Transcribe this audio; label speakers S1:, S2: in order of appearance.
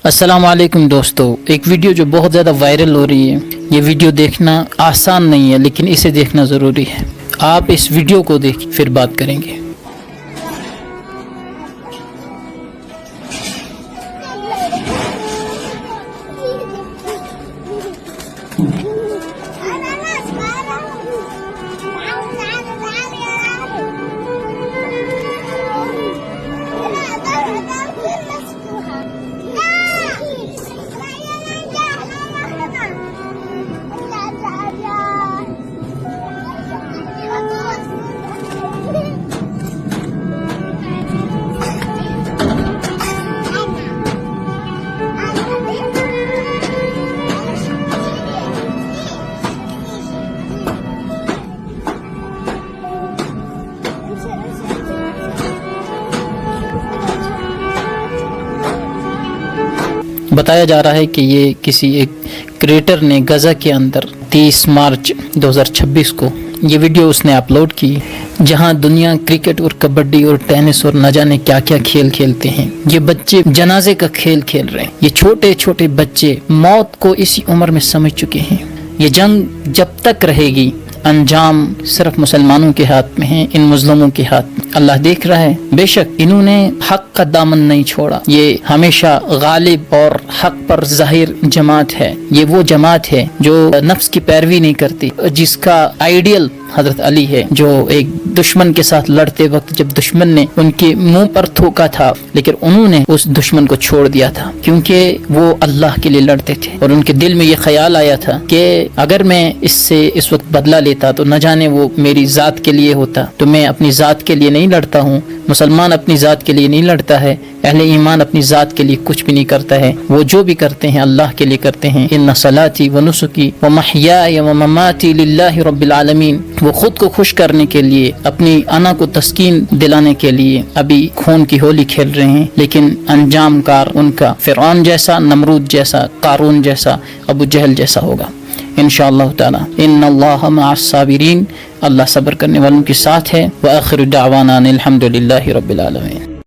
S1: अस्सलाम वालेकुम दोस्तों, एक वीडियो जो बहुत ज़्यादा वायरल हो रही है। ये वीडियो देखना आसान नहीं है, लेकिन इसे देखना ज़रूरी है। आप इस वीडियो को देख फिर बात करेंगे। बताया जा रहा है कि ये किसी एक क्रिएटर ने गज़ा के अंदर 30 मार्च 2026 को ये वीडियो उसने अपलोड की, जहां दुनिया क्रिकेट और कबड्डी और टेनिस और न जाने क्या क्या खेल खेलते हैं। ये बच्चे जनाजे का खेल खेल रहे हैं। ये छोटे छोटे बच्चे मौत को इसी उम्र में समझ चुके हैं। ये जंग जब तक रहेगी, अंजाम सिर्फ मुसलमानों के हाथ में है, इन मुस्लिमों के हाथ में। अल्लाह देख रहा है। बेशक इन्होंने हक का दामन नहीं छोड़ा। ये हमेशा गालिब और हक पर जाहिर जमात है। ये वो जमात है जो नफ्स की पैरवी नहीं करती, जिसका आइडियल हजरत अली है, जो एक दुश्मन के साथ लड़ते वक्त जब दुश्मन ने उनके मुंह पर थूका था, लेकिन उन्होंने उस दुश्मन को छोड़ दिया था, क्योंकि वो अल्लाह के लिए लड़ते थे। और उनके दिल में ये ख्याल आया था कि अगर मैं इससे इस वक्त बदला लेता तो न जाने वो मेरी जात के लिए होता। तो मैं अपनी जात के लिए नहीं लड़ता हूँ। मुसलमान अपनी जात के लिए नहीं लड़ता है। अहले ईमान अपनी जात के लिए कुछ भी नहीं करता है। वो जो भी करते हैं अल्लाह के लिए करते हैं। इन्ना सलाती व नुसुकी व महयाय व ममाती लिल्लाहि रब्बिल आलमीन। वो खुद को खुश करने के लिए, अपनी अना को तस्कीन दिलाने के लिए अभी खून की होली खेल रहे हैं, लेकिन अंजाम कार उनका फिरौन जैसा, नमरूद जैसा, कारून जैसा, अबू जहल जैसा होगा इंशाअल्लाह ताला। इन्नल्लाह मअस साबिरीन। अल्लाह सब्र करने वालों के साथ है। व आखिरु दावाना अनिल हम्दुलिल्लाहि रब्बिल आलमीन।